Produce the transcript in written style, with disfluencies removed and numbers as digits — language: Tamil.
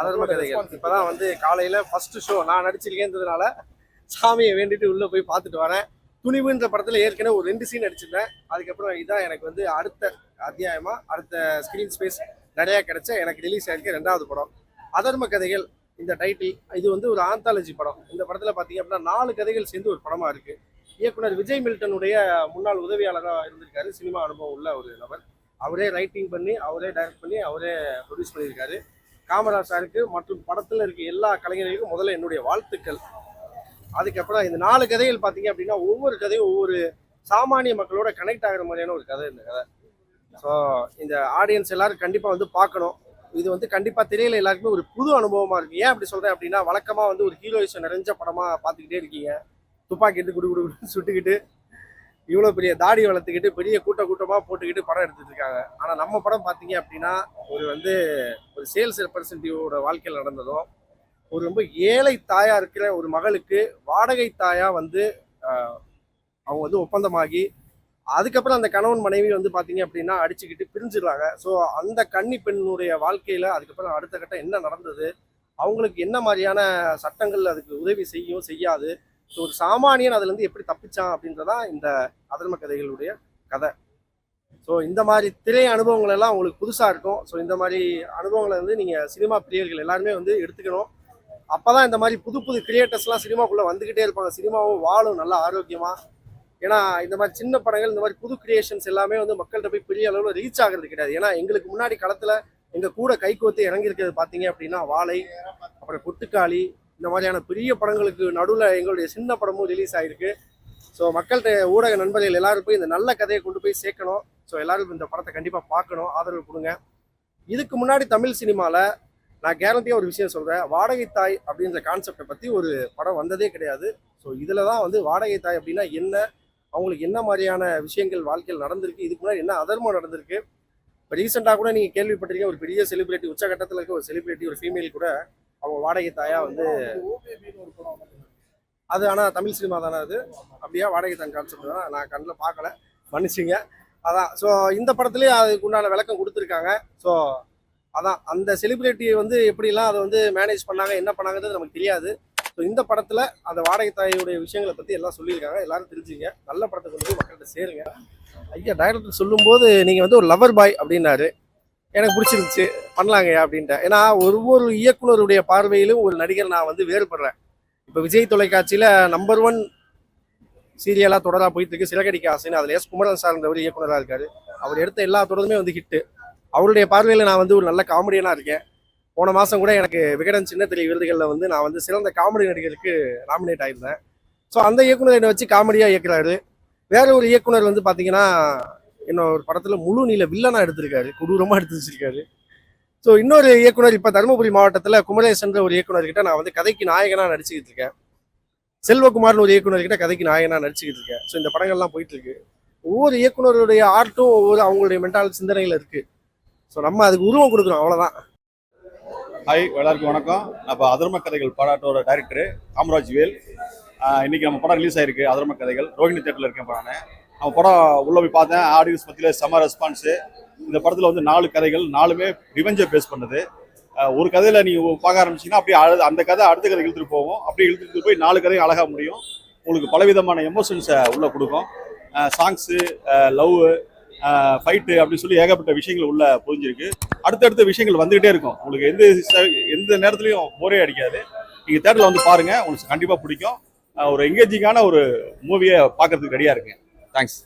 அதர்ம கதைகள் இப்பதான் வந்து காலையில ஃபர்ஸ்ட் ஷோ நான் நடிச்சிருக்கேன்றதுனால சாமியை வேண்டிட்டு உள்ள போய் பார்த்துட்டு வரேன். துணிவுன்ற படத்துல ஏற்கனவே ஒரு 2 சீன் நடிச்சிருந்தேன். அதுக்கப்புறம் இதான் எனக்கு வந்து அடுத்த அத்தியாயமா அடுத்த ஸ்கிரீன் ஸ்பேஸ் நிறைய கிடைச்ச எனக்கு ரிலீஸ் ஆயிருக்க 2வது படம் அதர்ம கதைகள். இந்த டைட்டில் இது வந்து ஒரு ஆந்தாலஜி படம். இந்த படத்துல பாத்தீங்க அப்படின்னா 4 கதைகள் சேர்ந்து ஒரு படமா இருக்கு. இயக்குனர் விஜய் மில்டனுடைய முன்னாள் உதவியாளராக இருந்திருக்காரு. சினிமா அனுபவம் உள்ள ஒரு நபர். அவரே ரைட்டிங் பண்ணி அவரே டைரக்ட் பண்ணி அவரே ப்ரொடியூஸ் பண்ணியிருக்காரு. காமராஜ் சாருக்கு மற்றும் படத்தில் இருக்க எல்லா கலைஞர்களுக்கும் முதல்ல என்னுடைய வாழ்த்துக்கள். அதுக்கப்புறம் இந்த 4 கதைகள் பார்த்தீங்க அப்படின்னா ஒவ்வொரு கதையும் ஒவ்வொரு சாமானிய மக்களோட கனெக்ட் ஆகிற மாதிரியான ஒரு கதை இந்த கதை. ஸோ இந்த ஆடியன்ஸ் எல்லாரும் கண்டிப்பாக வந்து பார்க்கணும். இது வந்து கண்டிப்பாக திரையில எல்லாருக்குமே ஒரு புது அனுபவமாக இருக்குது. ஏன் அப்படி சொல்கிறேன் அப்படின்னா வழக்கமாக வந்து ஒரு ஹீரோயிசம் நிறைஞ்ச படமாக பார்த்துக்கிட்டே இருக்கீங்க. துப்பாக்கி எடுத்து குடு சுட்டுக்கிட்டு இவ்வளோ பெரிய தாடி வளர்த்துக்கிட்டு பெரிய கூட்டமாக போட்டுக்கிட்டு படம் எடுத்துட்டு இருக்காங்க. ஆனால் நம்ம படம் பார்த்தீங்க அப்படின்னா ஒரு சேல்ஸ் ரெப்ரசன்டேட்டிவோட வாழ்க்கையில் நடந்ததும் ஒரு ரொம்ப ஏழை தாயா இருக்கிற ஒரு மகளுக்கு வாடகை தாயா வந்து அவங்க வந்து ஒப்பந்தமாகி அதுக்கப்புறம் அந்த கணவன் மனைவி வந்து பார்த்தீங்க அப்படின்னா அடிச்சுக்கிட்டு பிரிஞ்சிடுறாங்க. ஸோ அந்த கன்னி பெண்ணுடைய வாழ்க்கையில் அதுக்கப்புறம் அடுத்த கட்டம் என்ன நடந்தது, அவங்களுக்கு என்ன மாதிரியான சட்டங்கள் அதுக்கு உதவி செய்யும் செய்யாது, ஸோ ஒரு சாமானியன் அதுலேருந்து எப்படி தப்பிச்சான் அப்படின்றதான் இந்த அதர்ம கதைகளுடைய கதை. ஸோ இந்த மாதிரி திரை அனுபவங்கள் எல்லாம் உங்களுக்கு புதுசாக இருக்கும். ஸோ இந்த மாதிரி அனுபவங்களை வந்து நீங்கள் சினிமா பிரியர்கள் எல்லாருமே வந்து எடுத்துக்கணும். அப்போ தான் இந்த மாதிரி புது புது கிரியேட்டர்ஸ்லாம் சினிமாக்குள்ளே வந்துக்கிட்டே இருப்பாங்க. சினிமாவும் வாழும் நல்லா ஆரோக்கியமாக. ஏன்னா இந்த மாதிரி சின்ன படங்கள் இந்த மாதிரி புது கிரியேஷன்ஸ் எல்லாமே வந்து மக்கள்கிட்ட போய் பெரிய அளவில் ரீச் ஆகிறது கிடையாது. ஏன்னா எங்களுக்கு முன்னாடி களத்தில் எங்கள் கூட கைகோத்து இறங்கியிருக்கிறது பார்த்தீங்க அப்படின்னா வாழை, அப்புறம் கொட்டுக்காளி, இந்த மாதிரியான பெரிய படங்களுக்கு நடுவில் எங்களுடைய சின்ன படமும் ரிலீஸ் ஆகிருக்கு. ஸோ மக்கள்கிட்ட ஊடக நண்பர்கள் எல்லாரும் போய் இந்த நல்ல கதையை கொண்டு போய் சேர்க்கணும். ஸோ எல்லாரும் இந்த படத்தை கண்டிப்பாக பார்க்கணும், ஆதரவு கொடுங்க. இதுக்கு முன்னாடி தமிழ் சினிமாவில் நான் கேரண்டியாக ஒரு விஷயம் சொல்கிறேன், வாடகை தாய் அப்படின்ற கான்செப்டை பற்றி ஒரு படம் வந்ததே கிடையாது. ஸோ இதில் தான் வந்து வாடகை தாய் அப்படின்னா என்ன, அவங்களுக்கு என்ன மாதிரியான விஷயங்கள் வாழ்க்கையில் நடந்திருக்கு, இதுக்கு முன்னாடி என்ன அதர்மம் நடந்திருக்கு. இப்போ ரீசெண்டாக கூட நீங்கள் கேள்விப்பட்டிருக்கீங்க, ஒரு பெரிய செலிபிரிட்டி உச்சகட்டத்தில் இருக்க ஒரு செலிபிரிட்டி ஒரு ஃபீமேல் கூட அவங்க வாடகை தாயா வந்து அது. ஆனால் தமிழ் சினிமா தானே அது, அப்படியா வாடகை தாய் கான்செப்ட் தான் நான் கண்ணில் பார்க்கல, மன்னிச்சிங்க. அதான் ஸோ இந்த படத்துலேயே அதுக்கு உண்டான விளக்கம் கொடுத்துருக்காங்க. ஸோ அதான் அந்த செலிபிரிட்டியை வந்து எப்படிலாம் அதை வந்து மேனேஜ் பண்ணாங்க என்ன பண்ணாங்கிறது நமக்கு தெரியாது. ஸோ இந்த படத்தில் அந்த வாடகை தாயுடைய விஷயங்களை பற்றி எல்லாம் சொல்லியிருக்காங்க. எல்லாரும் தெரிஞ்சுங்க, நல்ல படத்தை கொண்டு போய் மக்கள்கிட்ட சேருங்க. ஐயா டைரக்டர் சொல்லும்போது நீங்கள் வந்து ஒரு லவர் பாய் அப்படின்னாரு, எனக்கு பிடிச்சிருந்துச்சு, பண்ணலாங்கய்யா அப்படின்ட்டேன். ஏன்னா ஒவ்வொரு இயக்குனருடைய பார்வையிலும் ஒரு நடிகர் நான் வந்து வேறுபடுறேன். இப்போ விஜய் தொலைக்காட்சியில் நம்பர் 1 சீரியலாக தொடராக போயிட்டு இருக்கு சிறகடிக்க ஆசைன்னு. அதில் எஸ் குமரன் சார்ந்தவர் இயக்குனராக இருக்காரு. அவர் எடுத்த எல்லா தொடருமே வந்து ஹிட்டு. அவருடைய பார்வையில் நான் வந்து ஒரு நல்ல காமெடியனாக இருக்கேன். போன மாதம் கூட எனக்கு விகடன் சின்னத்திரை விருதுகளில் வந்து நான் வந்து சிறந்த காமெடி நடிகருக்கு நாமினேட் ஆயிருந்தேன். ஸோ அந்த இயக்குனர் என்னை வச்சு காமெடியாக இயக்குறாரு. வேற ஒரு இயக்குனர் வந்து பார்த்தீங்கன்னா இன்னொரு படத்தில் முழு நீள வில்லனாக எடுத்திருக்காரு, கொடூரமாக எடுத்து வச்சிருக்காரு. ஸோ இன்னொரு இயக்குனர் இப்போ தருமபுரி மாவட்டத்தில் குமரேசன்ற ஒரு இயக்குனர்கிட்ட நான் வந்து கதைக்கு நாயகனாக நடிச்சுக்கிட்டு இருக்கேன். செல்வகுமார்னு ஒரு இயக்குனர்கிட்ட கதைக்கு நாயகனாக நடிச்சுக்கிட்டு இருக்கேன். ஸோ இந்த படங்கள்லாம் போயிட்டு இருக்கு. ஒவ்வொரு இயக்குனருடைய ஆர்ட்டும் ஒவ்வொரு அவங்களுடைய மென்டால் சிந்தனைகள் இருக்கு. ஸோ நம்ம அதுக்கு உருவம் கொடுக்குறோம், அவ்வளோதான். ஹாய், எல்லாருக்கும் வணக்கம். நான் இப்போ அதர்ம கதைகள் பாராட்டோட டைரக்டர் காமராஜ் வேல். இன்னைக்கு நம்ம படம் ரிலீஸ் ஆயிருக்கு, அதர்ம கதைகள். ரோஹிணி தேட்டரில் இருக்கேன். நம்ம படம் உள்ள போய் பார்த்தேன், ஆடியன்ஸ் பற்றியில் செம ரெஸ்பான்ஸு. இந்த படத்தில் வந்து 4 கதைகள், 4மே ரிவெஞ்சை பேஸ் பண்ணுது. ஒரு கதையில் நீங்கள் பார்க்க ஆரம்பிச்சிங்கன்னா அப்படியே அந்த கதை அடுத்த கதை இழுத்துட்டு போவோம். அப்படியே இழுத்துட்டு போய் 4 கதையும் அழகாக முடியும். உங்களுக்கு பலவிதமான எமோஷன்ஸை உள்ளே கொடுக்கும். சாங்ஸு, லவ், ஃபைட்டு அப்படின்னு சொல்லி ஏகப்பட்ட விஷயங்கள் உள்ள புரிஞ்சிருக்கு. அடுத்தடுத்த விஷயங்கள் வந்துகிட்டே இருக்கும். உங்களுக்கு எந்த நேரத்துலையும் போரே அடிக்காது. நீங்கள் தேட்டரில் வந்து பாருங்கள், உங்களுக்கு கண்டிப்பாக பிடிக்கும். ஒரு எங்கேஜிங்கான ஒரு மூவியை பார்க்கறதுக்கு ரெடியாக இருக்குங்க. தேங்க்ஸ்.